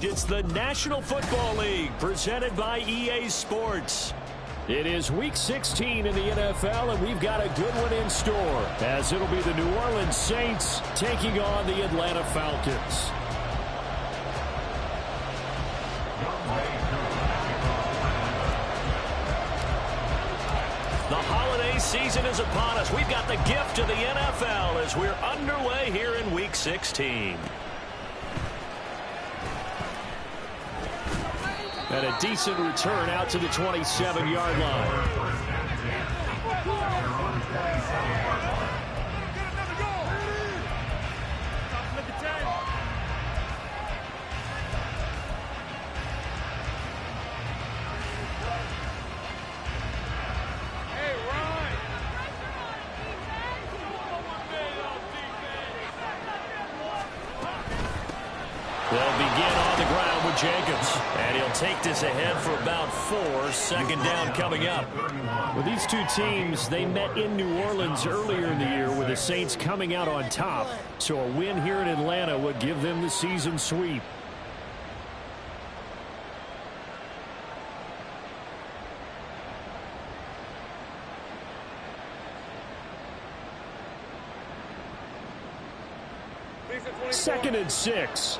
It's the National Football League presented by EA Sports. It is Week 16 in the NFL, and we've got a good one in store, as it'll be the New Orleans Saints taking on the Atlanta Falcons. The holiday season is upon us. We've got the gift of the NFL as we're underway here in Week 16. And a decent return out to the 27-yard line. They'll begin on the ground with Jenkins. And he'll take this ahead for about 4. Second down coming up. Well, these two teams, they met in New Orleans earlier in the year with the Saints coming out on top. So a win here in Atlanta would give them the season sweep. Second and 6.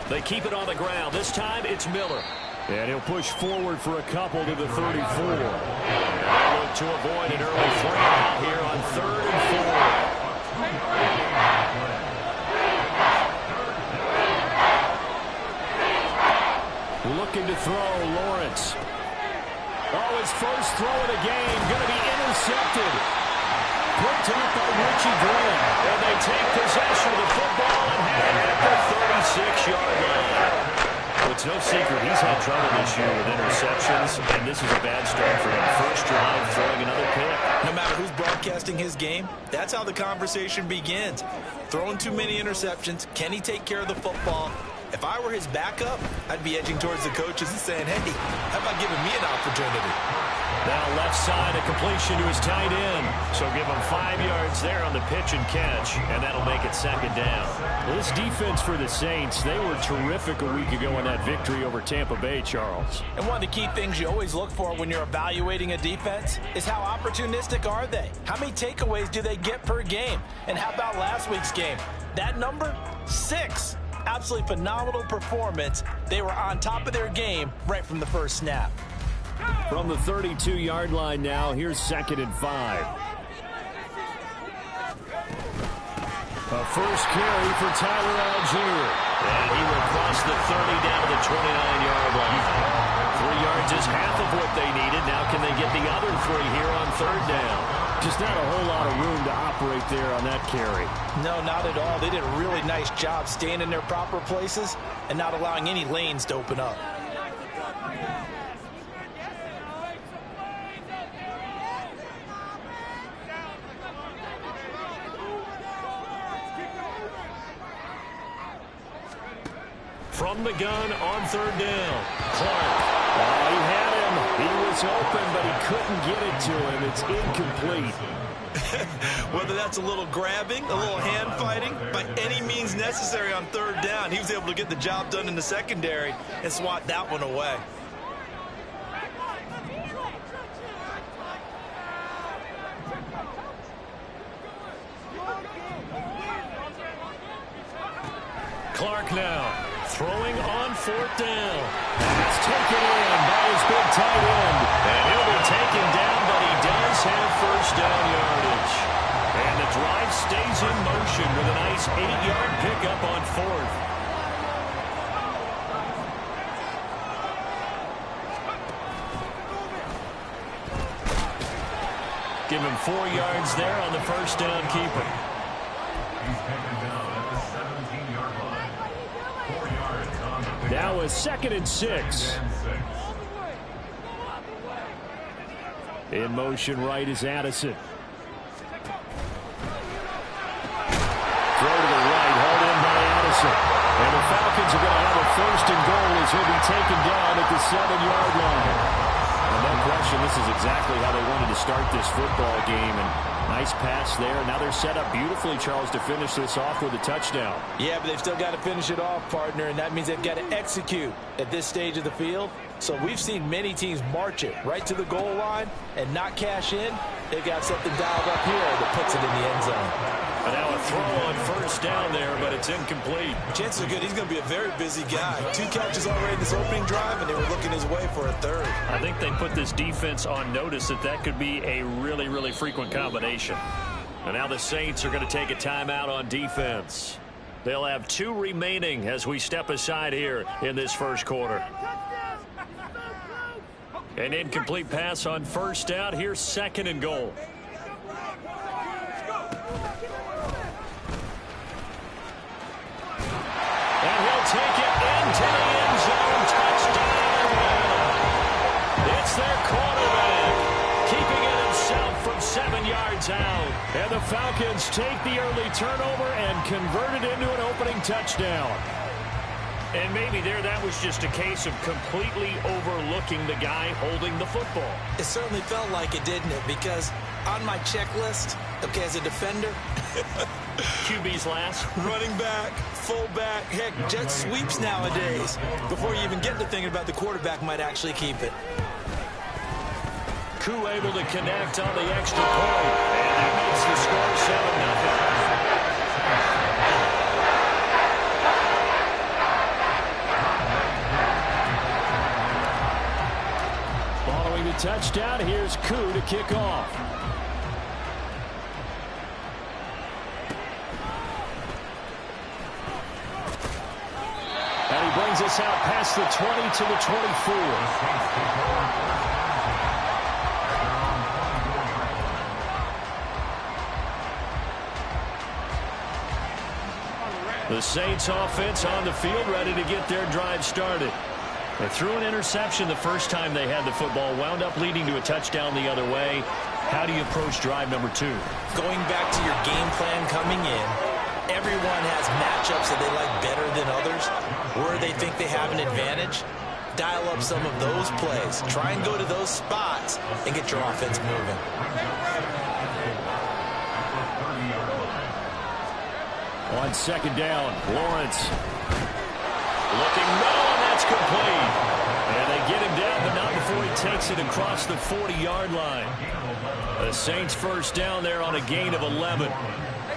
They keep it on the ground. This time it's Miller. And he'll push forward for a couple to the 34. And they look to avoid an early 3-and-out here on 3rd and 4. Looking to throw, Lawrence. Oh, his first throw of the game going to be intercepted. Picked up by Richie Grant. And they take possession of the football and head at the 36-yard line. Well, it's no secret he's had trouble this year with interceptions, and this is a bad start for him. First drive, throwing another pick. No matter who's broadcasting his game, that's how the conversation begins. Throwing too many interceptions, can he take care of the football? If I were his backup, I'd be edging towards the coaches and saying, hey, how about giving me an opportunity? Now left side, a completion to his tight end. So give him 5 yards there on the pitch and catch, and that'll make it second down. Well, this defense for the Saints, they were terrific a week ago in that victory over Tampa Bay, Charles. And one of the key things you always look for when you're evaluating a defense is how opportunistic are they? How many takeaways do they get per game? And how about last week's game? That number, 6. Absolutely phenomenal performance. They were on top of their game right from the first snap. From the 32-yard line now, here's 2nd and 5. A first carry for Tyler Algier. And he will cross the 30 down to the 29-yard line. 3 yards is half of what they needed. Now can they get the other 3 here on 3rd down? Just not a whole lot of room to operate there on that carry. No, not at all. They did a really nice job staying in their proper places and not allowing any lanes to open up. From the gun on third down, Clark. Oh, he had him. He was open, but he couldn't get it to him. It's incomplete. Whether that's a little grabbing, a little hand fighting, by any means necessary on third down, he was able to get the job done in the secondary and swat that one away. Clark now throwing on fourth down. It's taken in by his big tight end. And he'll be taken down, but he does have first down yardage. And the drive stays in motion with a nice 8-yard pickup on fourth. Give him 4 yards there on the first down keeper. He's taken down at the 17-yard line. 4 yards on the pick. Now a 2nd and 6. In motion right is Addison. Throw to the right, hauled in by Addison. And the Falcons are going to have a 1st and goal as he'll be taken down at the 7-yard line. And no question, this is exactly how they wanted to start this football game. And nice pass there. Now they're set up beautifully, Charles, to finish this off with a touchdown. Yeah, but they've still got to finish it off, partner, and that means they've got to execute at this stage of the field. So we've seen many teams march it right to the goal line and not cash in. They've got something dialed up here that puts it in the end zone. And now a throw on first down there, but it's incomplete. Chances are good he's going to be a very busy guy. 2 catches already in this opening drive, and they were looking his way for a 3rd. I think they put this defense on notice that could be a really, really frequent combination. And now the Saints are going to take a timeout on defense. They'll have 2 remaining as we step aside here in this first quarter. An incomplete pass on first down. Here's 2nd and goal. And he'll take it into the end zone. Touchdown. It's their quarterback, keeping it himself from 7 yards out. And the Falcons take the early turnover and convert it into an opening touchdown. And maybe there that was just a case of completely overlooking the guy holding the football. It certainly felt like it, didn't it? Because on my checklist, okay, as a defender, QB's last. running back, fullback, heck, jet sweeps nowadays. Before you even get to thinking about the quarterback might actually keep it. Koo able to connect on the extra point. And that makes the score 7-0. Following the touchdown, here's Koo to kick off. And he brings us out past the 20 to the 24. The Saints offense on the field, ready to get their drive started. They threw an interception the first time they had the football, wound up leading to a touchdown the other way. How do you approach drive number 2? Going back to your game plan coming in, everyone has matchups that they like better than others, where they think they have an advantage. Dial up some of those plays. Try and go to those spots and get your offense moving. On 2nd down, Lawrence looking middle, and that's complete. And they get him down, but not before he takes it across the 40-yard line. The Saints first down there on a gain of 11.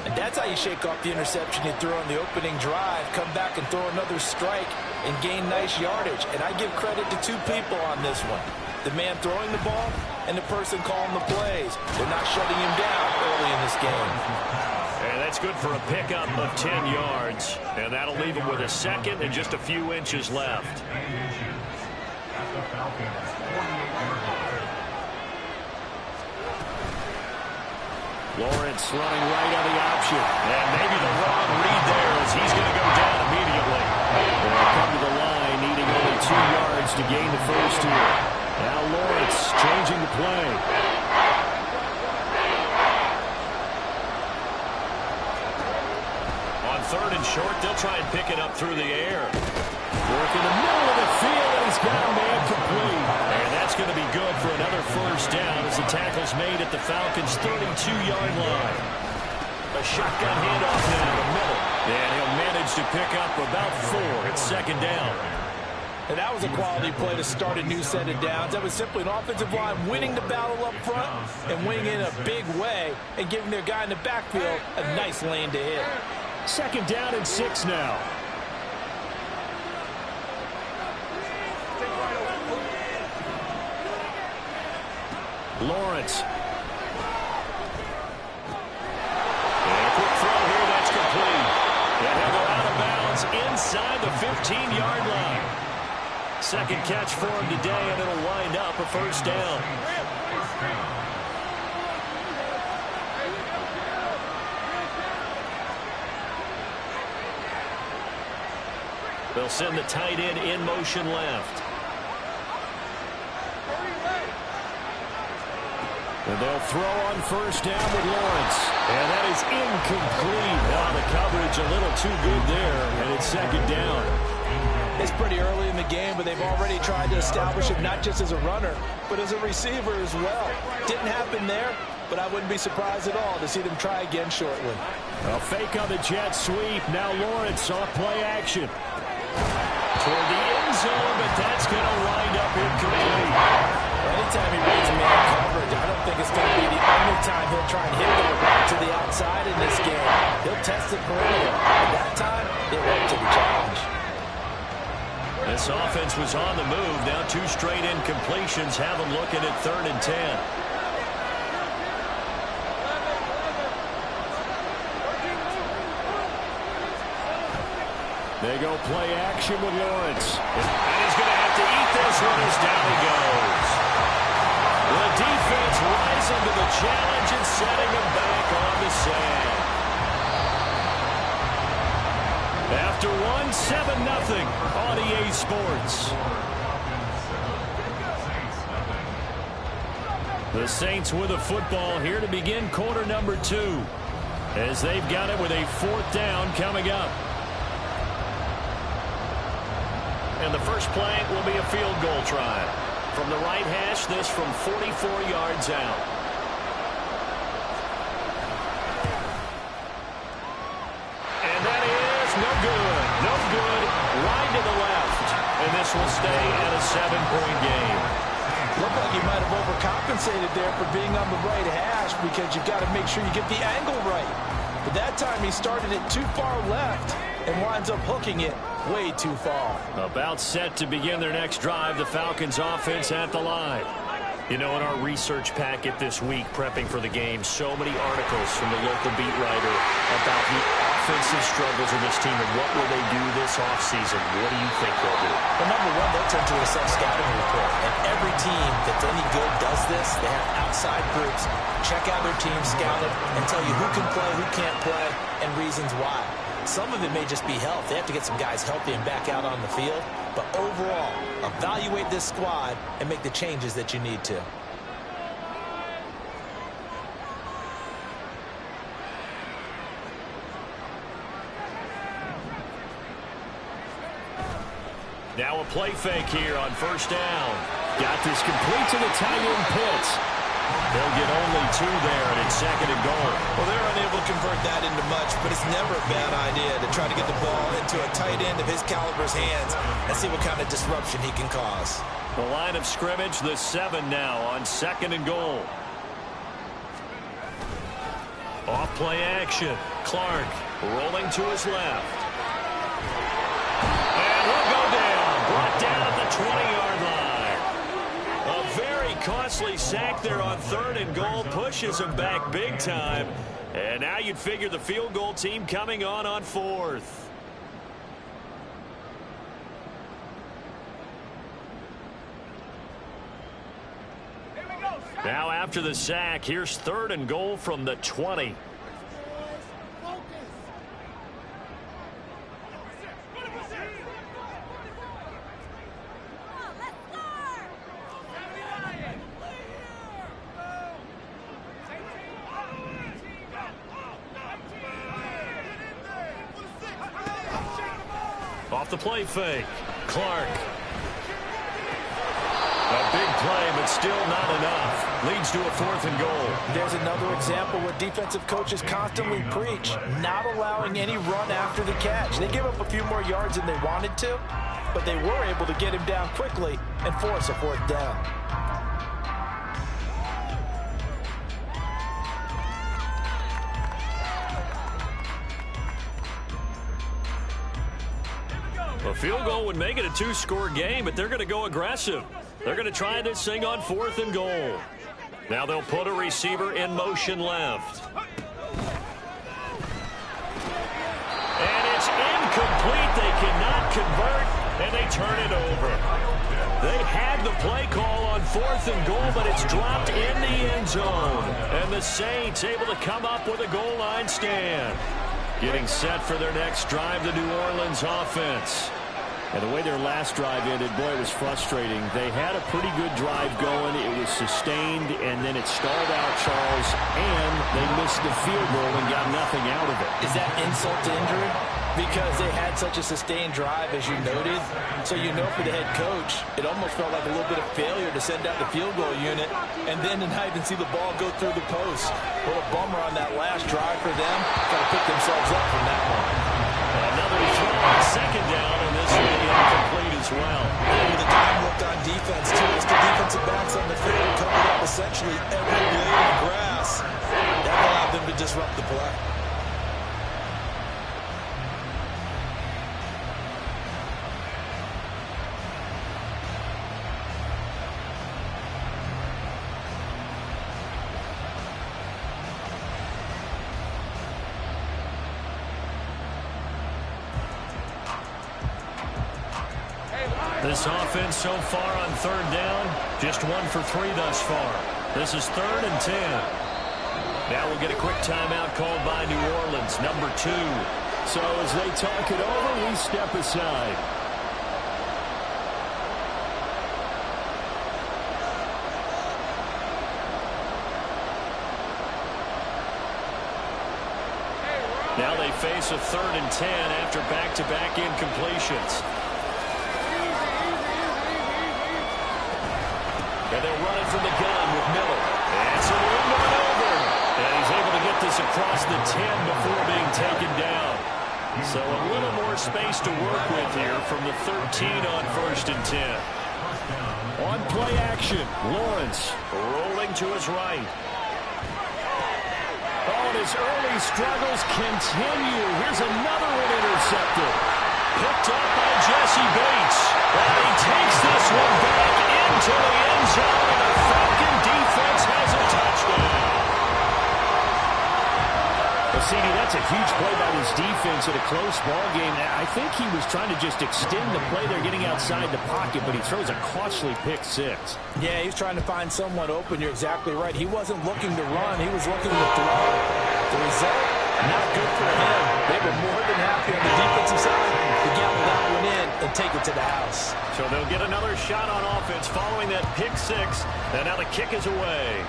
And that's how you shake off the interception you threw on the opening drive, come back and throw another strike and gain nice yardage. And I give credit to 2 people on this one. The man throwing the ball and the person calling the plays. They're not shutting him down early in this game. And that's good for a pickup of 10 yards. And that'll leave him with a 2nd and just a few inches left. Lawrence running right on the option. And maybe the wrong read there as he's going to go down immediately. They'll come to the line, needing only 2 yards to gain the first here. Now Lawrence changing the play. On 3rd and short, they'll try and pick it up through the air. Work in the middle of the field, and he's got a man complete. And that's going to be good for another first down as the tackle's made at the Falcons' 32-yard line. A shotgun handoff now in the middle. And he'll manage to pick up about 4 at 2nd down. And that was a quality play to start a new set of downs. That was simply an offensive line winning the battle up front and winning in a big way and giving their guy in the backfield a nice lane to hit. 2nd down and 6 now. Lawrence. And a quick throw here, that's complete. And he'll go out of bounds inside the 15-yard line. 2nd catch for him today, and it'll wind up a first down. They'll send the tight end in motion left. And they'll throw on first down with Lawrence. And that is incomplete. Now the coverage a little too good there, and it's 2nd down. It's pretty early in the game, but they've already tried to establish him not just as a runner, but as a receiver as well. Didn't happen there, but I wouldn't be surprised at all to see them try again shortly. A fake on the jet sweep. Now Lawrence off play action. Toward the end zone, but that's going to wind up incomplete. Anytime he reads man coverage, I don't think it's going to be the only time he'll try and hit the route to the outside in this game. He'll test the perimeter. At that time, it went to the challenge. This offense was on the move. Now 2 straight incompletions have them looking at 3rd and 10. They go play action with Lawrence. And he's going to have to eat this one as down he goes. The defense rising to the challenge and setting him back on the sand. After 7-0 on EA Sports. The Saints with a football here to begin quarter number 2. As they've got it with a 4th down coming up. And the first play will be a field goal try. From the right hash, this from 44 yards out. And that is no good. No good. Wide to the left. And this will stay at a 7-point game. Looked like he might have overcompensated there for being on the right hash because you've got to make sure you get the angle right. But that time he started it too far left and winds up hooking it way too far. About set to begin their next drive, the Falcons offense at the line. You know, in our research packet this week, prepping for the game, so many articles from the local beat writer about the offensive struggles of this team and what will they do this offseason. What do you think they'll do? Well, number one, they'll turn to a self-scouting report. And every team that's any good does this. They have outside groups, check out their team, scout it, and tell you who can play, who can't play, and reasons why. Some of it may just be health. They have to get some guys healthy and back out on the field. But overall, evaluate this squad and make the changes that you need to. Now a play fake here on first down. Got this complete to the tight end Pitts. They'll get only 2 there, and it's 2nd and goal. Well, they're unable to convert that into much, but it's never a bad idea to try to get the ball into a tight end of his caliber's hands and see what kind of disruption he can cause. The line of scrimmage, the 7 now on 2nd and goal. Off play action. Clark rolling to his left. And he'll go down. Brought down at the 20-yard line. A very costly sack there on 3rd and goal. Pushes him back big time. And now you'd figure the field goal team coming on 4th. Now after the sack, here's 3rd and goal from the 20. Off the play fake. Clark. A big play, but still not enough. Leads to a 4th and goal. There's another example where defensive coaches constantly preach, not allowing any run after the catch. They give up a few more yards than they wanted to, but they were able to get him down quickly and force a 4th down. A field goal would make it a 2-score game, but they're going to go aggressive. They're going to try this thing on 4th and goal. Now they'll put a receiver in motion left. And it's incomplete. They cannot convert, and they turn it over. They had the play call on 4th and goal, but it's dropped in the end zone. And the Saints able to come up with a goal line stand. Getting set for their next drive, the New Orleans offense. And the way their last drive ended, boy, it was frustrating. They had a pretty good drive going. It was sustained, and then it stalled out, Charles, and they missed the field goal and got nothing out of it. Is that insult to injury? Because they had such a sustained drive, as you noted. So you know for the head coach, it almost felt like a little bit of failure to send out the field goal unit and then to not even see the ball go through the post. What a bummer on that last drive for them. Got to pick themselves up from that one. Another throw, 2nd down, and this will be incomplete as well. With the time looked on defense, two extra defensive backs on the field covered up essentially every blade of grass. That allowed them to disrupt the play. This offense so far on 3rd down, just 1 for 3 thus far. This is 3rd and 10. Now we'll get a quick timeout called by New Orleans, number 2. So as they talk it over, we step aside. Now they face a 3rd and 10 after back-to-back incompletions. And they'll run it from the gun with Miller. That's a window and over. And he's able to get this across the 10 before being taken down. So a little more space to work with here from the 13 on 1st and 10. On play action, Lawrence rolling to his right. Oh, and his early struggles continue. Here's another one intercepted. Picked up by Jesse Bates. And he takes this one back into the end zone, and the Falcon defense has a touchdown. Well, CD, that's a huge play by this defense at a close ball game. I think he was trying to just extend the play. They're getting outside the pocket, but he throws a costly pick 6. Yeah, he's trying to find someone open. You're exactly right. He wasn't looking to run. He was looking to throw. The result, not good for him. They were more than happy on the defensive side to gamble that one in and take it to the house. So they'll get another shot on offense following that pick 6, and now the kick is away.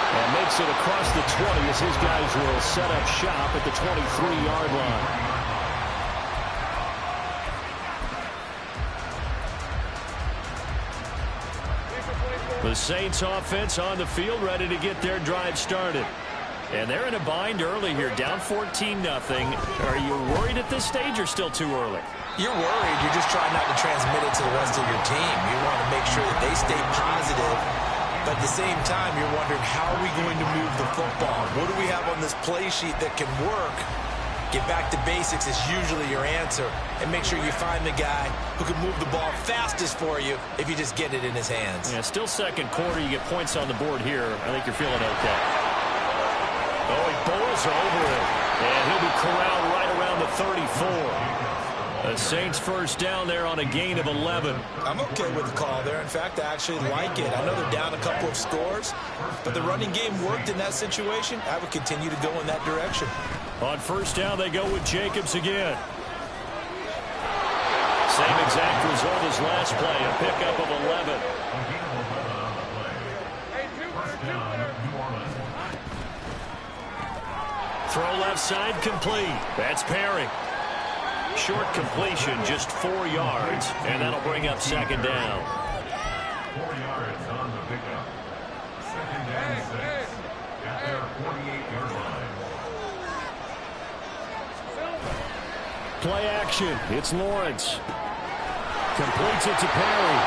And makes it across the 20 as his guys will set up shop at the 23-yard line. The Saints offense on the field ready to get their drive started. And they're in a bind early here, down 14-0. Are you worried at this stage or still too early? You're worried. You're just trying not to transmit it to the rest of your team. You want to make sure that they stay positive. But at the same time, you're wondering, how are we going to move the football? What do we have on this play sheet that can work? Get back to basics is usually your answer. And make sure you find the guy who can move the ball fastest for you if you just get it in his hands. Yeah, still second quarter. You get points on the board here. I think you're feeling okay. Oh, he bowls over it. And he'll be corralled right around the 34. The Saints first down there on a gain of 11. I'm okay with the call there. In fact, I actually like it. I know they're down a couple of scores, but the running game worked in that situation. I would continue to go in that direction. On first down, they go with Jacobs again. Same exact result as last play, a pickup of 11. Throw left side complete. That's Perry. Short completion, just 4 yards, and that'll bring up second down. 4 yards on the pickup. Second down, 6. At their 48-yard line. Play action. It's Lawrence. Completes it to Perry.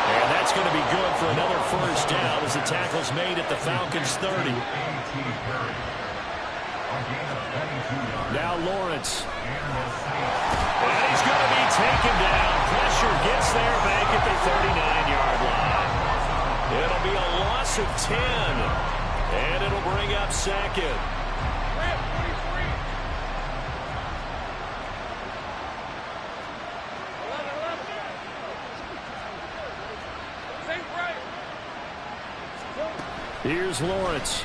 And that's going to be good for another first down as the tackle's made at the Falcons' 30. Now Lawrence. And he's going to be taken down. Pressure gets there back at the 39-yard line. It'll be a loss of 10. And it'll bring up second. Here's Lawrence.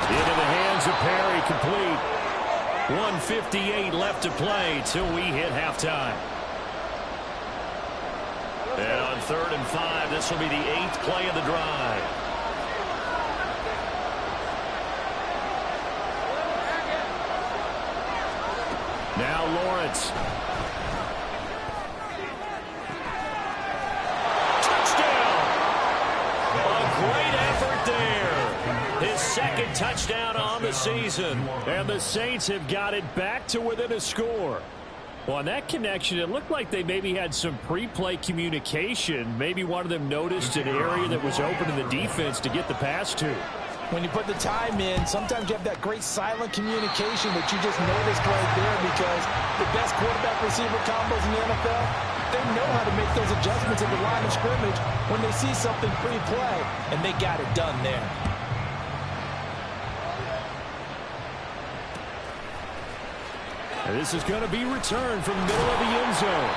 Into the hands of Perry, complete. 1:58 left to play till we hit halftime. And on 3rd and 5, this will be the 8th play of the drive. Now Lawrence. Great effort there. His second touchdown on the season. And the Saints have got it back to within a score. Well, on that connection, it looked like they maybe had some pre-play communication. Maybe one of them noticed an area that was open in the defense to get the pass to. When you put the time in, sometimes you have that great silent communication that you just noticed right there, because the best quarterback-receiver combos in the NFL, they know how to make those adjustments at the line of scrimmage when they see something pre-play, and they got it done there. And this is going to be returned from the middle of the end zone.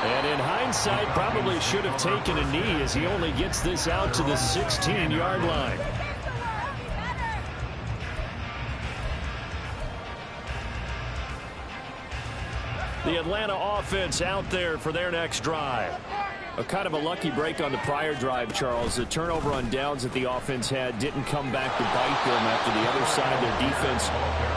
And in hindsight, probably should have taken a knee as he only gets this out to the 16-yard line. The Atlanta offense out there for their next drive. A kind of a lucky break on the prior drive, Charles. The turnover on downs that the offense had didn't come back to bite them after the other side. Their defense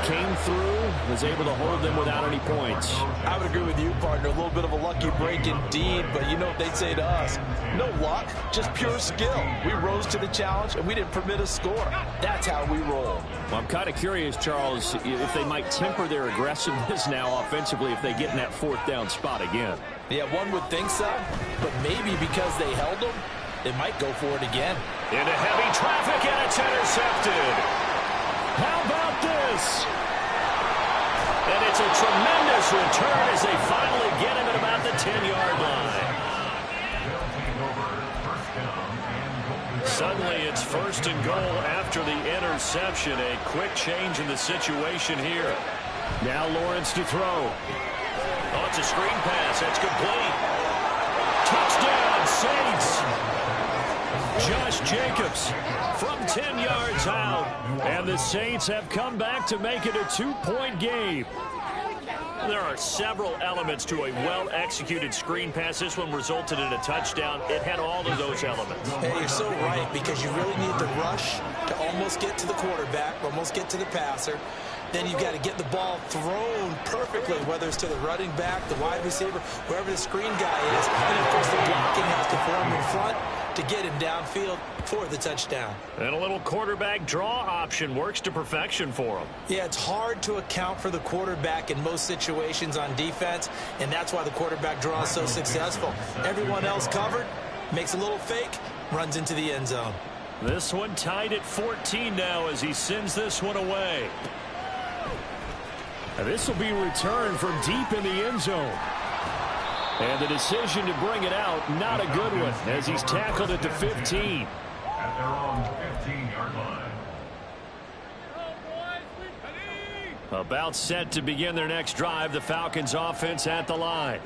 came through, was able to hold them without any points. I would agree with you, partner. A little bit of a lucky break indeed, but you know what they'd say to us. No luck, just pure skill. We rose to the challenge, and we didn't permit a score. That's how we roll. Well, I'm kind of curious, Charles, if they might temper their aggressiveness now offensively if they get in that 4th down spot again. Yeah, one would think so, but maybe because they held them, they might go for it again. Into heavy traffic, and it's intercepted. How about this? And it's a tremendous return as they finally get him at about the 10-yard line. Suddenly it's 1st and goal after the interception. A quick change in the situation here. Now Lawrence to throw. Oh, it's a screen pass. That's complete. Touchdown, Saints. Josh Jacobs from 10 yards out. And the Saints have come back to make it a 2-point game. There are several elements to a well-executed screen pass. This one resulted in a touchdown. It had all of those elements. Hey, you're so right, because you really need the rush to almost get to the quarterback, almost get to the passer. Then you've got to get the ball thrown perfectly, whether it's to the running back, the wide receiver, wherever the screen guy is. And, of course, the blocking has to form in front to get him downfield for the touchdown. And a little quarterback draw option works to perfection for him. Yeah, it's hard to account for the quarterback in most situations on defense, and that's why the quarterback draw is so successful. Everyone else covered, makes a little fake, runs into the end zone. This one tied at 14 now as he sends this one away. And this will be returned from deep in the end zone. And the decision to bring it out, not a good one, as he's tackled at the 15. At their own 15-yard line. About set to begin their next drive, the Falcons offense at the line.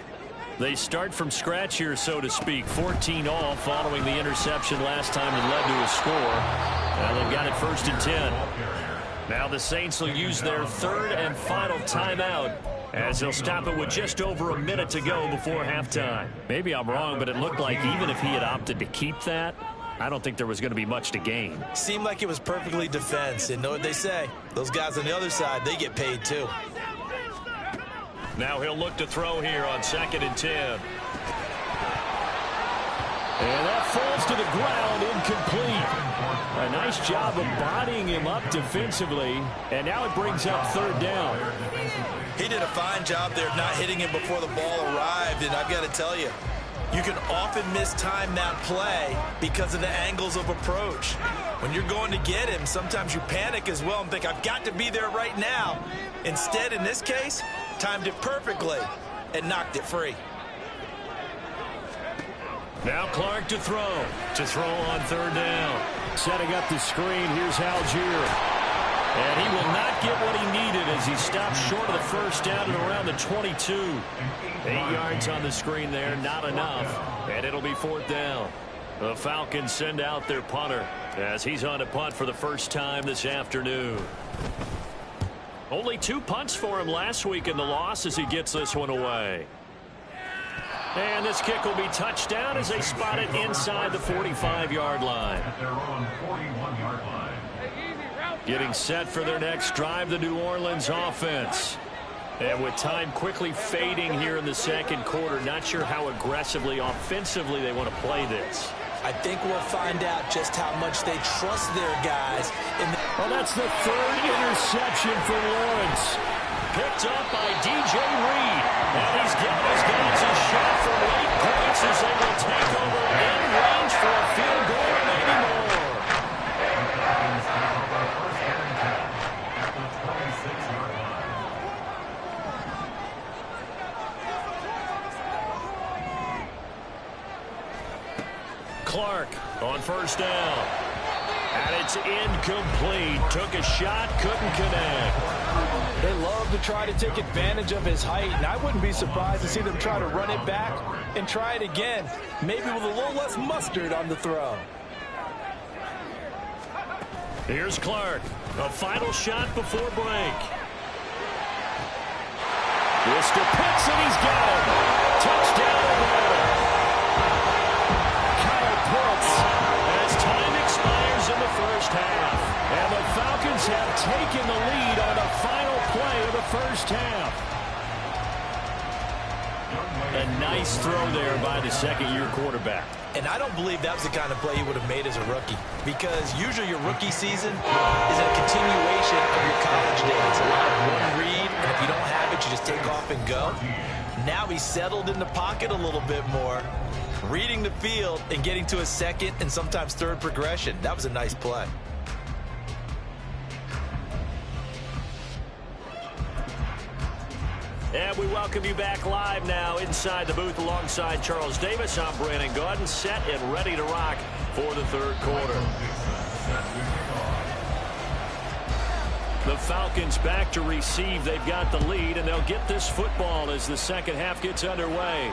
They start from scratch here, so to speak. 14 all following the interception last time that led to a score. Now they've got it 1st and 10. Now the Saints will use their 3rd and final timeout, as they'll stop it with just over a minute to go before halftime. Maybe I'm wrong, but it looked like even if he had opted to keep that, I don't think there was going to be much to gain. Seemed like it was perfectly defense. And know what they say? Those guys on the other side, they get paid too. Now he'll look to throw here on 2nd and 10. And that falls to the ground, incomplete. A nice job of bodying him up defensively. And now it brings up 3rd down. He did a fine job there of not hitting him before the ball arrived. And I've got to tell you, you can often mistime that play because of the angles of approach. When you're going to get him, sometimes you panic as well and think, I've got to be there right now. Instead, in this case, timed it perfectly and knocked it free. Now Clark to throw on 3rd down. Setting up the screen, here's Algier. And he will not get what he needed as he stops short of the 1st down at around the 22. 8 yards on the screen there, not enough. And it'll be 4th down. The Falcons send out their punter as he's on a punt for the first time this afternoon. Only 2 punts for him last week in the loss as he gets this one away. And this kick will be touched down as they spot it inside the 45-yard line. At their own 41-yard line. Getting set for their next drive, the New Orleans offense. And with time quickly fading here in the 2nd quarter, not sure how aggressively, offensively they want to play this. I think we'll find out just how much they trust their guys. Well, that's the 3rd interception for Lawrence. Picked up by DJ Reed. And he's giving his guys a shot for late points as they will take over in range for a field goal or maybe more. Clark on 1st down. And it's incomplete. Took a shot, couldn't connect. They love to try to take advantage of his height, and I wouldn't be surprised to see them try to run it back and try it again, maybe with a little less mustard on the throw. Here's Clark. A final shot before break. This to Pitts, and he's got it. Touchdown, Atlanta. Kyle Pitts as time expires in the 1st half. And the Falcons have taken the lead on the final play of the 1st half. A nice throw there by the 2nd-year quarterback. And I don't believe that was the kind of play he would have made as a rookie, because usually your rookie season is a continuation of your college days. A lot of one read, and if you don't have it, you just take off and go. Now he's settled in the pocket a little bit more, reading the field and getting to a 2nd and sometimes 3rd progression. That was a nice play. And we welcome you back live now inside the booth alongside Charles Davis. I'm Brandon Gaudin, set and ready to rock for the 3rd quarter. The Falcons back to receive. They've got the lead, and they'll get this football as the 2nd half gets underway.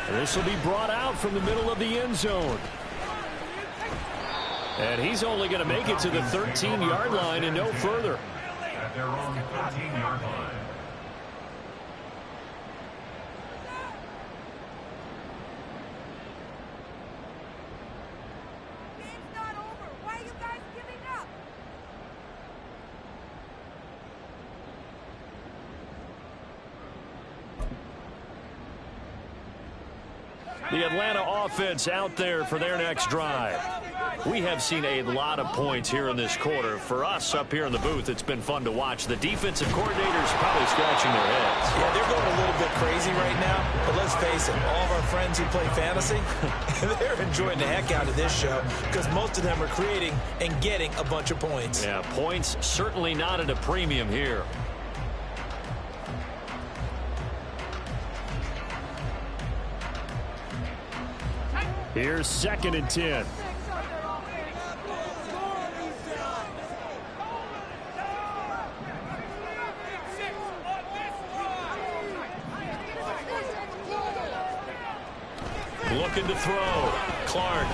This will be brought out from the middle of the end zone. And he's only going to make it to the 13-yard line and no further. At their own 13-yard line. The Atlanta offense out there for their next drive. We have seen a lot of points here in this quarter. For us up here in the booth, it's been fun to watch. The defensive coordinators probably scratching their heads. Yeah, they're going a little bit crazy right now. But let's face it, all of our friends who play fantasy, they're enjoying the heck out of this show because most of them are creating and getting a bunch of points. Yeah, points certainly not at a premium here. Here's 2nd and 10. Looking to throw. Clark.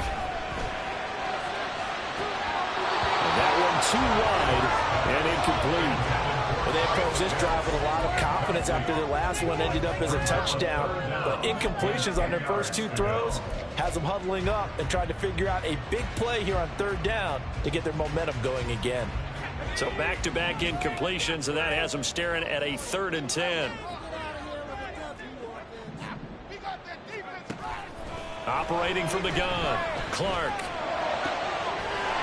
And that one too wide and incomplete. Well, they approached this drive with a lot of confidence after their last one ended up as a touchdown. But incompletions on their first two throws has them huddling up and trying to figure out a big play here on third down to get their momentum going again. So back-to-back incompletions, and that has them staring at a 3rd and 10. Operating from the gun, Clark.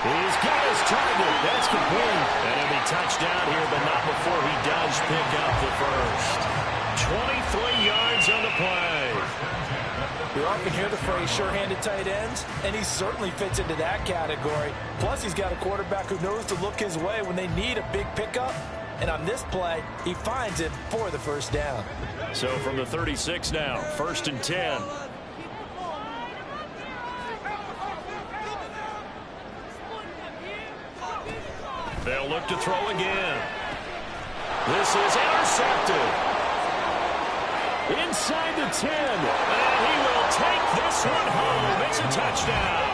He's got his target. That's complete. And he'll be touched down here, but not before he does pick up the first. 23 yards on the play. We often hear the phrase sure-handed tight ends, and he certainly fits into that category. Plus, he's got a quarterback who knows to look his way when they need a big pickup. And on this play, he finds it for the first down. So from the 36 now, 1st and 10. They'll look to throw again. This is intercepted. Inside the 10. And he will take this one home. It's a touchdown.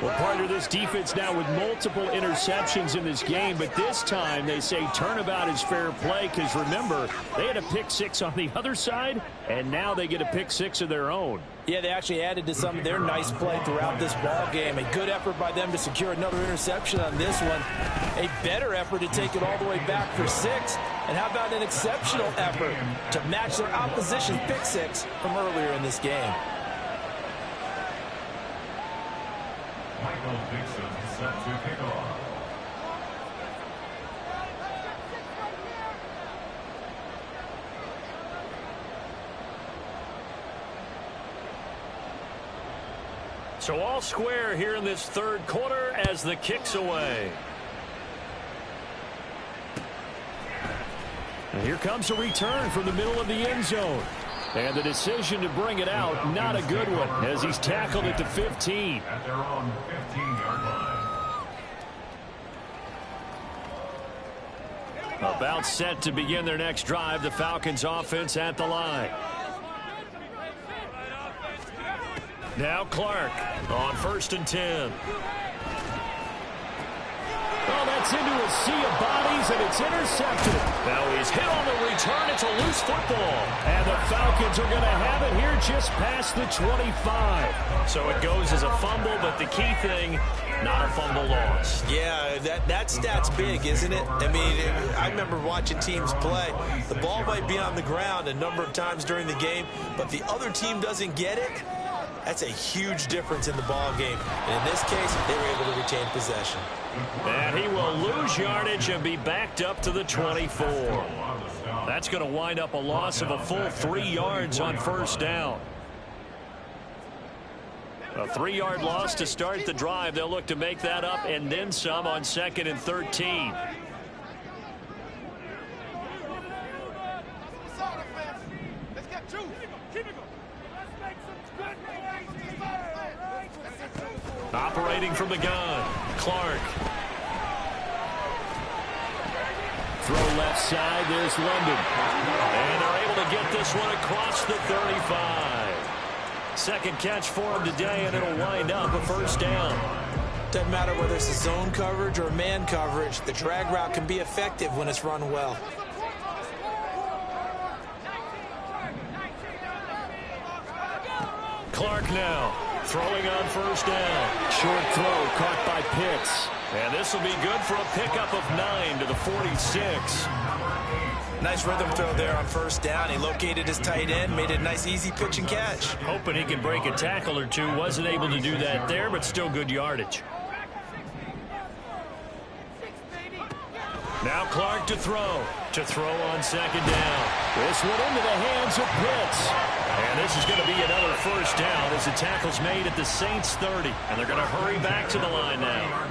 Well, part of this defense now with multiple interceptions in this game, but this time they say turnabout is fair play because, remember, they had a pick 6 on the other side, and now they get a pick 6 of their own. Yeah, they actually added to some of their nice play throughout this ball game. A good effort by them to secure another interception on this one. A better effort to take it all the way back for 6. And how about an exceptional effort to match their opposition's pick 6 from earlier in this game. Michael Dixon set to kick off. So all square here in this 3rd quarter as the kick's away. And here comes a return from the middle of the end zone. And the decision to bring it out, not a good one, as he's tackled at the 15. At their own 15-yard line. About set to begin their next drive, the Falcons offense at the line. Now Clark on 1st and 10. Oh, that's into a sea of bodies, and it's intercepted. Now he's hit on the return. It's a loose football. And the Falcons are going to have it here just past the 25. So it goes as a fumble, but the key thing, not a fumble lost. Yeah, that stat's big, isn't it? I mean, I remember watching teams play. The ball might be on the ground a number of times during the game, but the other team doesn't get it. That's a huge difference in the ball game. And in this case, they were able to retain possession. And he will lose yardage and be backed up to the 24. That's going to wind up a loss of a full 3 yards on 1st down. A 3-yard loss to start the drive. They'll look to make that up and then some on 2nd and 13. Operating from the gun, Clark. Throw left side, there's London. And they're able to get this one across the 35. Second catch for him today, and it'll wind up a 1st down. Doesn't matter whether it's a zone coverage or man coverage, the drag route can be effective when it's run well. Clark now, throwing on 1st down. Short throw caught by Pitts. And this will be good for a pickup of 9 to the 46. Nice rhythm throw there on 1st down. He located his tight end, made a nice easy pitch and catch. Hoping he can break a tackle or two. Wasn't able to do that there, but still good yardage. Now Clark to throw. To throw on 2nd down. This one into the hands of Pitts. And this is going to be another 1st down as the tackle's made at the Saints 30. And they're going to hurry back to the line now.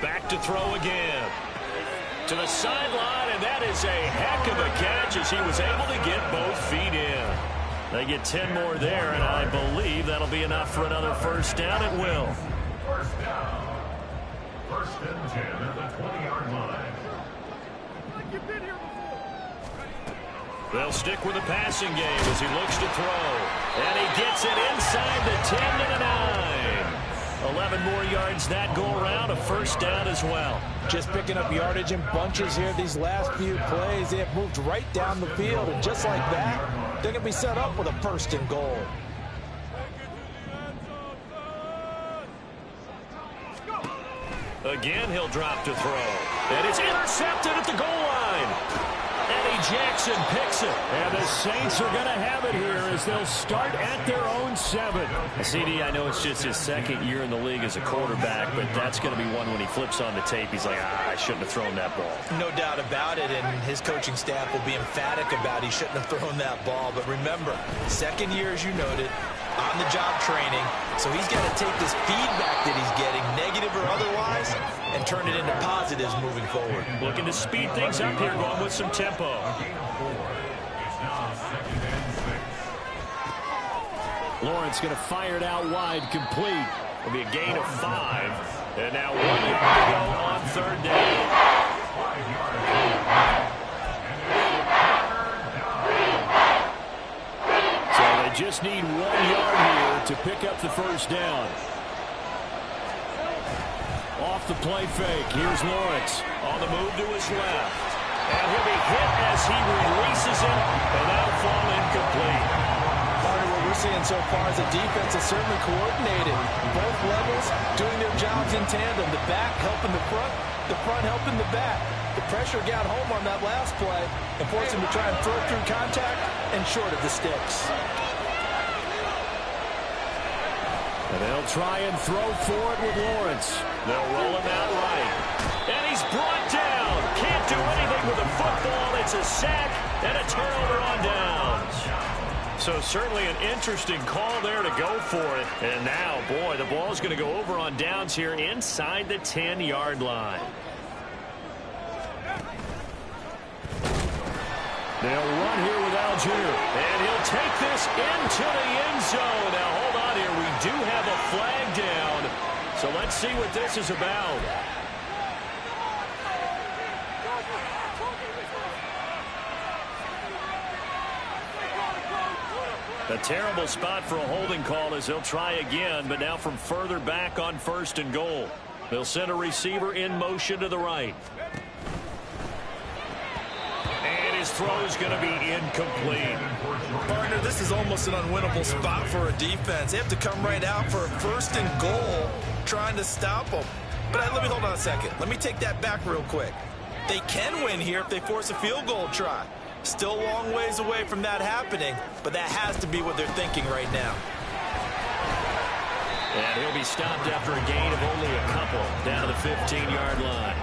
Back to throw again. To the sideline, and that is a heck of a catch as he was able to get both feet in. They get 10 more there, and I believe that'll be enough for another 1st down. It will. 1st down. 1st and 10 at the 20-yard line. They'll stick with the passing game as he looks to throw. And he gets it inside the 10 to the 9. 11 more yards that go around, a first down as well. Just picking up yardage in bunches here these last few plays. They have moved right down the field, and just like that, they're going to be set up with a first and goal. Again, he'll drop to throw. And it's intercepted at the goal line. Eddie Jackson picks it. And the Saints are going to have it here as they'll start at their own 7. CD, I know it's just his second year in the league as a quarterback, but that's going to be one when he flips on the tape. He's like, I shouldn't have thrown that ball. No doubt about it, and his coaching staff will be emphatic about he shouldn't have thrown that ball. But remember, second year, as you noted, on-the-job training, so he's got to take this feedback that he's getting, negative or otherwise, and turn it into positives moving forward. Looking to speed things up here, going with some tempo. Lawrence going to fire it out wide, complete. It'll be a gain of 5. And now 1 yard to go on third down. Just need 1 yard here to pick up the first down. Off the play fake. Here's Lawrence on the move to his left. And he'll be hit as he releases it, and that'll fall incomplete. What we're seeing so far is the defense is certainly coordinated. Both levels doing their jobs in tandem. The back helping the front helping the back. The pressure got home on that last play and forced him to try and throw through contact and short of the sticks. And they'll try and throw for it with Lawrence. They'll roll him out right. And he's brought down. Can't do anything with the football. It's a sack and a turnover on downs. So certainly an interesting call there to go for it. And now, boy, the ball's going to go over on downs here inside the 10-yard line. They'll run here with Algier. And he'll take this into the end zone. Now, hold on here. We do have a flag down. So let's see what this is about. A terrible spot for a holding call as they'll try again, but now from further back on first and goal. They'll send a receiver in motion to the right. And his throw is going to be incomplete. Partner, this is almost an unwinnable spot for a defense. They have to come right out for a first and goal trying to stop them. But let me hold on a second. Let me take that back real quick. They can win here if they force a field goal try. Still a long ways away from that happening, but that has to be what they're thinking right now. And he'll be stopped after a gain of only a couple down to the 15-yard line.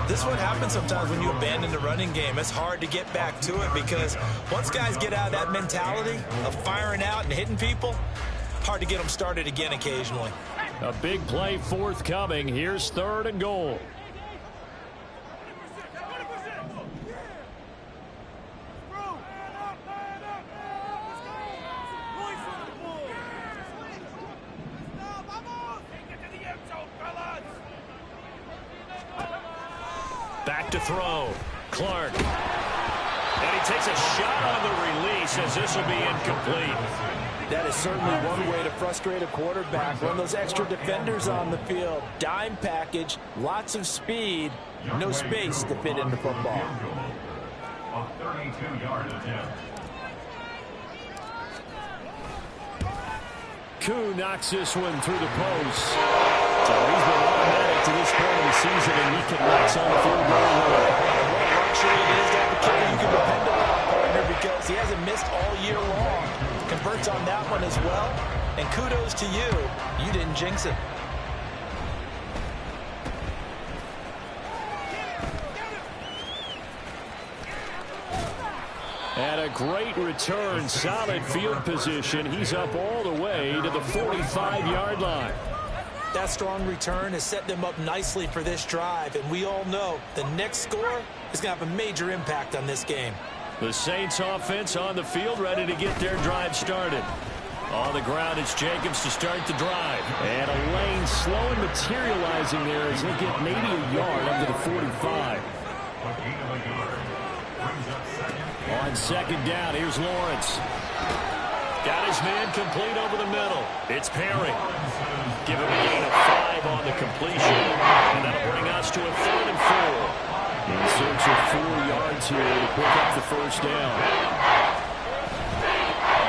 This is what happens sometimes when you abandon the running game. It's hard to get back to it because once guys get out of that mentality of firing out and hitting people, hard to get them started again occasionally. A big play forthcoming. Here's third and goal. Back to throw. Clark. And he takes a shot on the release as this will be incomplete. That is certainly one way to frustrate a quarterback. Run those extra defenders on the field. Dime package, lots of speed, no space to fit in the football. A 32-yard attempt. Koo knocks this one through the post. So he's been automatic to this point of the season, and he connects on the field goal line. What a luxury it is to have a kicker you can depend upon, partner, because he hasn't missed all year long. Converts on that one as well, and kudos to you. You didn't jinx it. And a great return, solid field position. He's up all the way to the 45-yard line. That strong return has set them up nicely for this drive, and we all know the next score is going to have a major impact on this game. The Saints offense on the field, ready to get their drive started. On the ground, it's Jacobs to start the drive. And a lane slow and materializing there as he'll get maybe a yard up to the 45. On second down, here's Lawrence. Got his man complete over the middle. It's Perry. Give him a gain of 5 on the completion. And that'll bring us to a 3rd and 4. In search of 4 yards here to pick up the first down.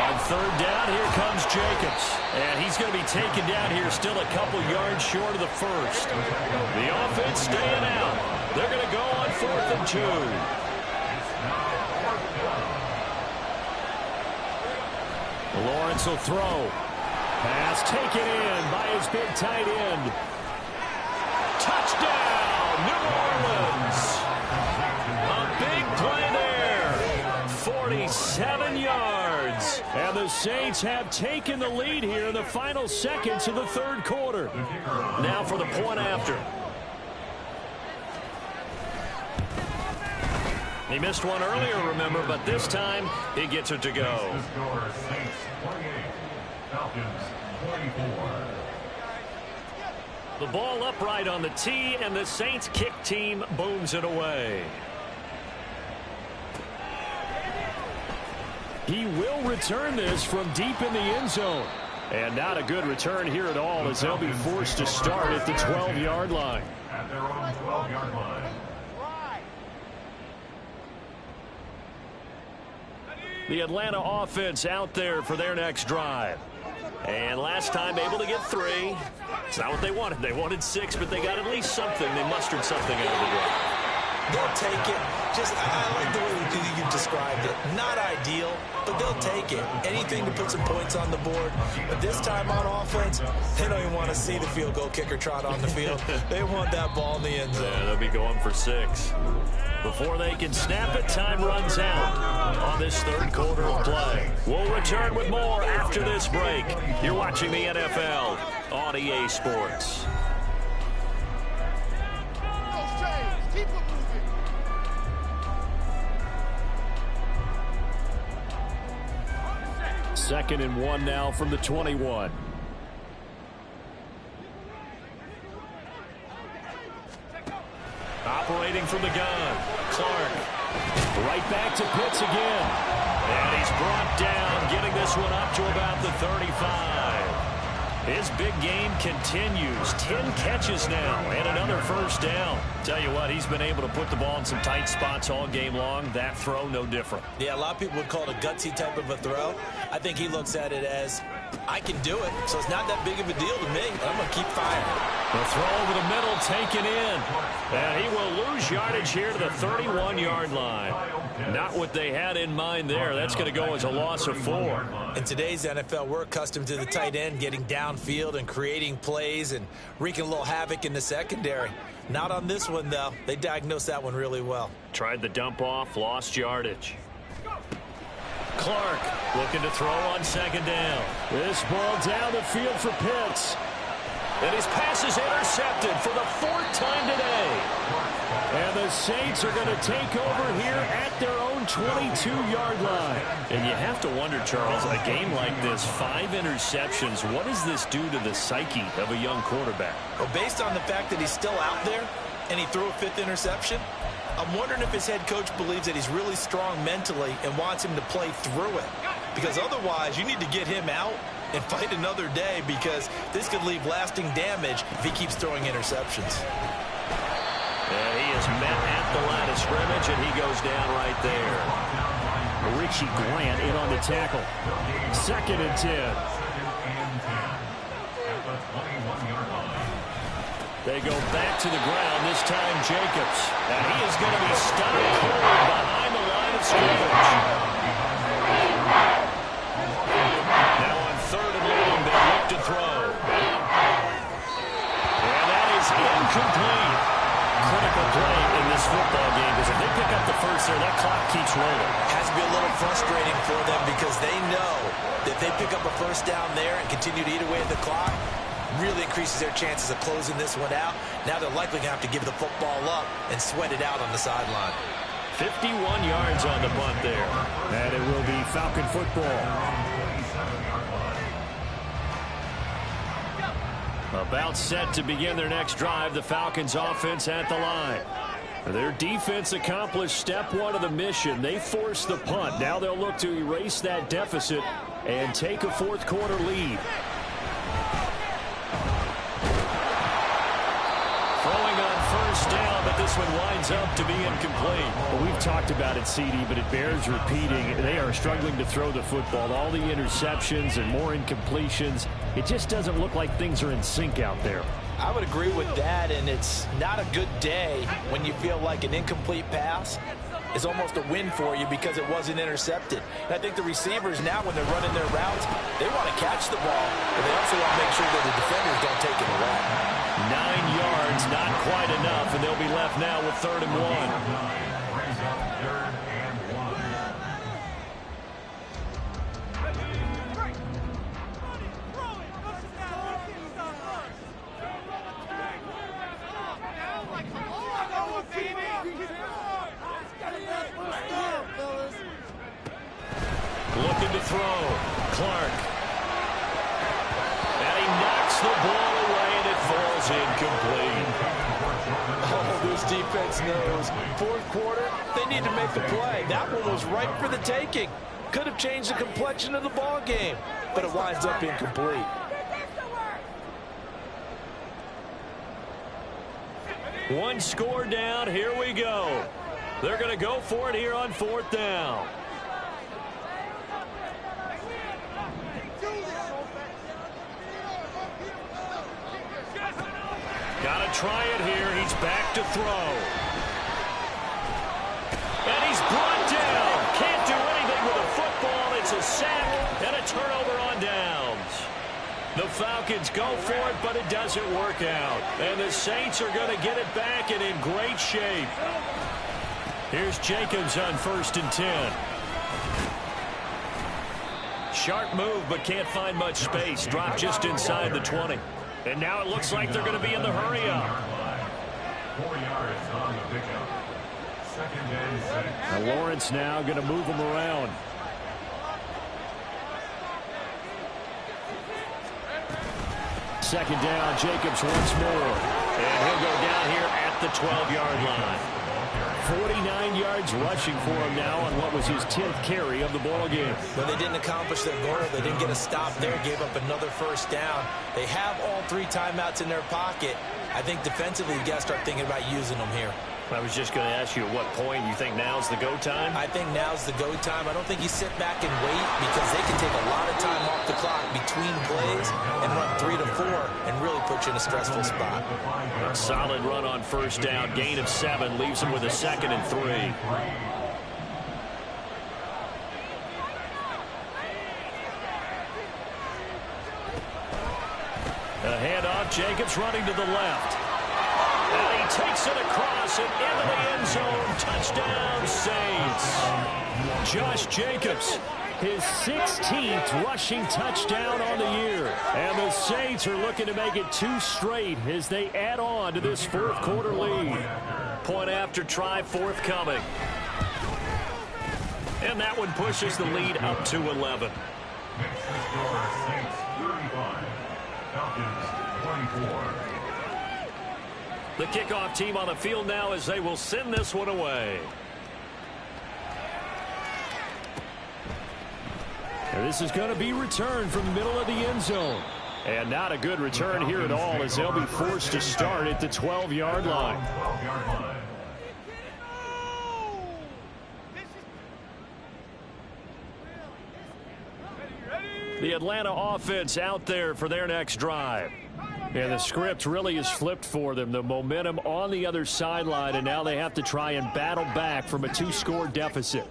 On 3rd down, here comes Jacobs. And he's going to be taken down here still a couple yards short of the first. The offense staying out. They're going to go on 4th and 2. Lawrence will throw. Pass taken in by his big tight end. Touchdown, New Orleans. A big play there. 47 yards. And the Saints have taken the lead here in the final seconds of the 3rd quarter. Now for the point after. He missed one earlier, remember, but this time he gets it to go. The ball upright on the tee, and the Saints kick team booms it away. He will return this from deep in the end zone. And not a good return here at all as they'll be forced to start at the 12-yard line. At their own 12-yard line. The Atlanta offense out there for their next drive. And last time able to get 3. It's not what they wanted. They wanted 6, but they got at least something. They mustered something out of the drive. They'll take it. I like the way you described it. Not ideal, but they'll take it. Anything to put some points on the board. But this time on offense, they don't even want to see the field goal kicker trot on the field. They want that ball in the end zone. Yeah, they'll be going for 6. Before they can snap it, time runs out on this 3rd quarter of play. We'll return with more after this break. You're watching the NFL on EA Sports. Second and 1 now from the 21. Operating from the gun, Clark. Right back to Pitts again. And he's brought down, getting this one up to about the 35. His big game continues. 10 catches now and another first down. Tell you what, he's been able to put the ball in some tight spots all game long. That throw, no different. Yeah, a lot of people would call it a gutsy type of a throw. I think he looks at it as, I can do it, so it's not that big of a deal to me. I'm going to keep firing. The throw over the middle taken in. And he will lose yardage here to the 31-yard line. Not what they had in mind there. That's going to go as a loss of 4. In today's NFL, we're accustomed to the tight end getting downfield and creating plays and wreaking a little havoc in the secondary. Not on this one, though. They diagnosed that one really well. Tried the dump off, lost yardage. Clark looking to throw on second down. This ball down the field for Pitts. And his pass is intercepted for the 4th time today. And the Saints are going to take over here at their own 22-yard line. And you have to wonder, Charles, in a game like this, 5 interceptions, what does this do to the psyche of a young quarterback? Well, based on the fact that he's still out there and he threw a 5th interception, I'm wondering if his head coach believes that he's really strong mentally and wants him to play through it. Because otherwise, you need to get him out and fight another day, because this could leave lasting damage if he keeps throwing interceptions. And he is met at the line of scrimmage, and he goes down right there. Richie Grant in on the tackle. 2nd and 10. They go back to the ground, this time Jacobs. And he is going to be stopped cold behind the line of scrimmage. Now on 3rd and long, they look to throw. And that is incomplete. Critical play in this football game, because if they pick up the first there, that clock keeps rolling. Has to be a little frustrating for them, because they know that if they pick up a first down there and continue to eat away at the clock, really increases their chances of closing this one out. Now they're likely going to have to give the football up and sweat it out on the sideline. 51 yards on the punt there. And it will be Falcon football. About set to begin their next drive, the Falcons offense at the line. Their defense accomplished step one of the mission. They forced the punt. Now they'll look to erase that deficit and take a fourth quarter lead. Throwing on first down, but this one winds up to be incomplete. Well, we've talked about it, CD, but it bears repeating. They are struggling to throw the football. All the interceptions and more incompletions. It just doesn't look like things are in sync out there. I would agree with that, and it's not a good day when you feel like an incomplete pass is almost a win for you because it wasn't intercepted. And I think the receivers now, when they're running their routes, they want to catch the ball, but they also want to make sure that the defenders don't take it away. 9 yards, not quite enough, and they'll be left now with 3rd and 1. Brings up 3rd and 1. Looking to throw. Clark. And he knocks the ball away, and it falls incomplete. Oh, this defense knows. 4th quarter, they need to make the play. That one was ripe for the taking. Could have changed the complexion of the ball game, but it winds up incomplete. One score down. Here we go. They're going to go for it here on 4th down. Got to try it here. He's back to throw. And he's brought down. Can't do anything with a football. It's a sack and a turnover on downs. The Falcons go for it, but it doesn't work out. And the Saints are going to get it back and in great shape. Here's Jacobs on 1st and 10. Sharp move, but can't find much space. Dropped just inside the 20. And now it looks like they're going to be in the hurry-up. 4 yards on the pickup. 2nd and 6. Now Lawrence now going to move him around. Second down, Jacobs once more. And he'll go down here at the 12-yard line. 49 yards rushing for him now on what was his 10th carry of the ball game. When they didn't accomplish their goal, they didn't get a stop there, gave up another 1st down. They have all 3 timeouts in their pocket. I think defensively, you got to start thinking about using them here. I was just going to ask you at what point you think now's the go time? I think now's the go time. I don't think you sit back and wait because they can take a lot of time off the clock between plays and run 3 to 4 and really put you in a stressful spot. A solid run on 1st down. Gain of 7 leaves him with a 2nd and 3. A handoff. Jacobs running to the left. And he takes it across and into the end zone. Touchdown, Saints. Josh Jacobs, his 16th rushing touchdown on the year. And the Saints are looking to make it 2 straight as they add on to this 4th quarter lead. Point after try forthcoming. And that one pushes the lead up to 11. Next to score, Saints 35. Falcons 24. The kickoff team on the field now as they will send this one away. And this is going to be returned from the middle of the end zone. And not a good return here at all as they'll be forced to start at the 12-yard line. 12-yard line. The Atlanta offense out there for their next drive. And the script really is flipped for them. The momentum on the other sideline, and now they have to try and battle back from a 2-score deficit.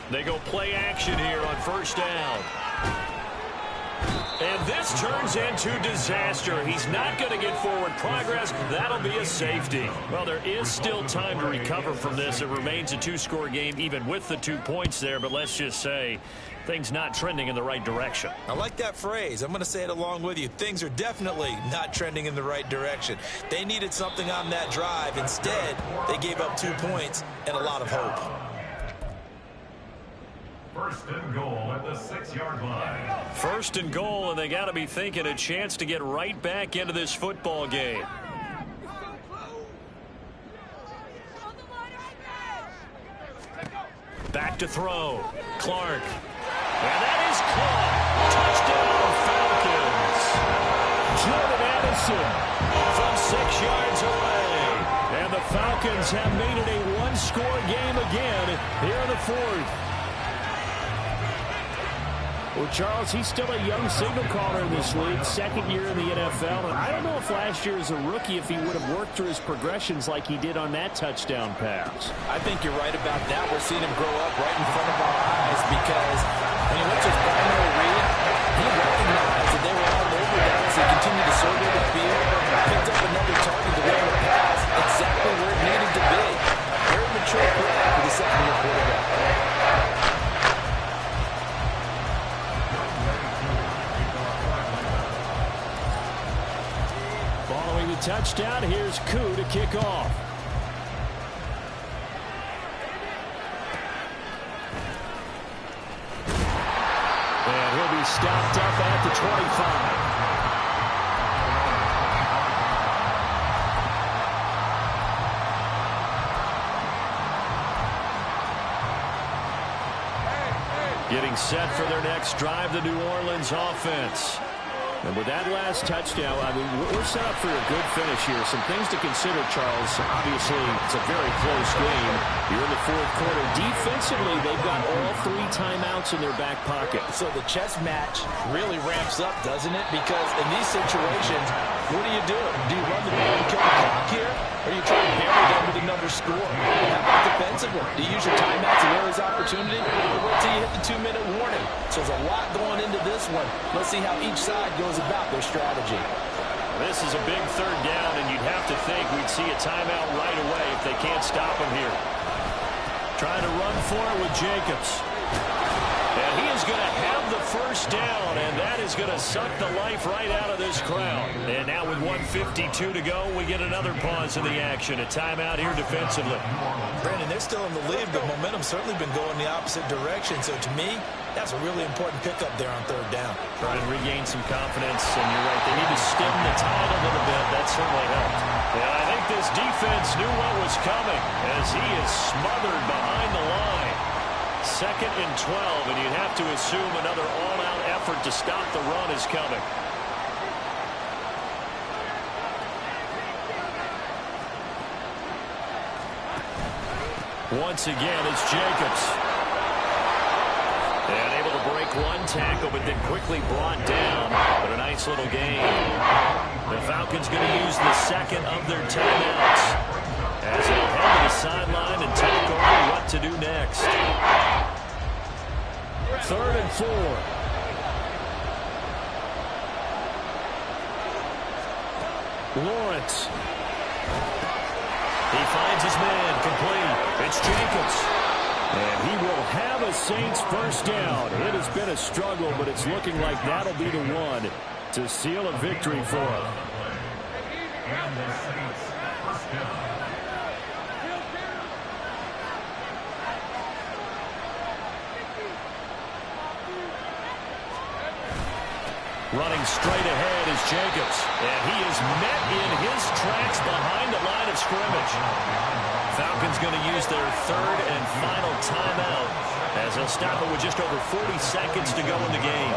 They go play action here on 1st down. And this turns into disaster. He's not going to get forward progress. That'll be a safety. Well, there is still time to recover from this. It remains a 2-score game even with the 2 points there, but let's just say things not trending in the right direction. I like that phrase. I'm going to say it along with you. Things are definitely not trending in the right direction. They needed something on that drive. Instead, they gave up 2 points and a lot of hope. first and goal at the 6-yard line. First and goal, and they got to be thinking a chance to get right back into this football game. Back to throw. Clark. And that is caught. Touchdown, Falcons. Jordan Addison from 6 yards away. And the Falcons have made it a one-score game again here in the fourth. Well, Charles, he's still a young signal caller in this league, second year in the NFL. And I don't know if last year as a rookie, if he would have worked through his progressions like he did on that touchdown pass. I think you're right about that. We're seeing him grow up right in front of our eyes because when he went to his primary read, he recognized that they were all over that as he continued to survey the field, picked up another target to run the pass exactly where it needed to be. Very mature play for the second-year quarterback. Following the touchdown, here's Koo to kick off. And he'll be stopped up at the 25. Getting set for their next drive, the New Orleans offense. And with that last touchdown, I mean, we're set up for a good finish here. Some things to consider, Charles. Obviously, it's a very close game. You're in the fourth quarter. Defensively, they've got all 3 timeouts in their back pocket. So the chess match really ramps up, doesn't it? Because in these situations, what do you do? Do you run the ball and kill the clock here? Or do you try to bury them with another score? How about defensively? Do you use your timeouts and lose opportunity? Or wait till you hit the 2-minute warning? So there's a lot going into this one. Let's see how each side goes about their strategy. This is a big third down, and you'd have to think we'd see a timeout right away if they can't stop him here. Trying to run for it with Jacobs. And he is going to have the first down, and that is going to suck the life right out of this crowd. And now with 1:52 to go, we get another pause in the action. A timeout here defensively. Brandon, they're still in the lead, but momentum's certainly been going the opposite direction. So to me, that's a really important pickup there on third down. Trying to regain some confidence, and you're right, they need to stem the tide a little bit. That certainly helped. And I think this defense knew what was coming as he is smothered behind the line. Second and 12, and you'd have to assume another all-out effort to stop the run is coming. Once again, it's Jacobs. And able to break one tackle, but then quickly brought down. But a nice little gain. The Falcons going to use the second of their timeouts as they'll head to the sideline and talk over what to do next. 3rd and 4. Lawrence. He finds his man complete. It's Jacobs. And he will have a Saints first down. It has been a struggle, but it's looking like that'll be the one to seal a victory for him. And the Saints first down. Running straight ahead is Jacobs. And he is met in his tracks behind the line of scrimmage. Falcons going to use their 3rd and final timeout as they'll stop it with just over 40 seconds to go in the game.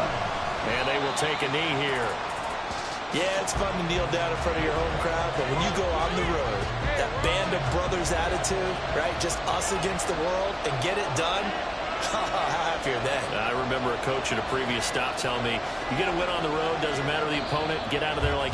And they will take a knee here. Yeah, it's fun to kneel down in front of your home crowd, but when you go on the road, that band of brothers attitude, right, just us against the world and get it done, how happy are they? I remember a coach at a previous stop telling me, you get a win on the road, doesn't matter the opponent, get out of there like you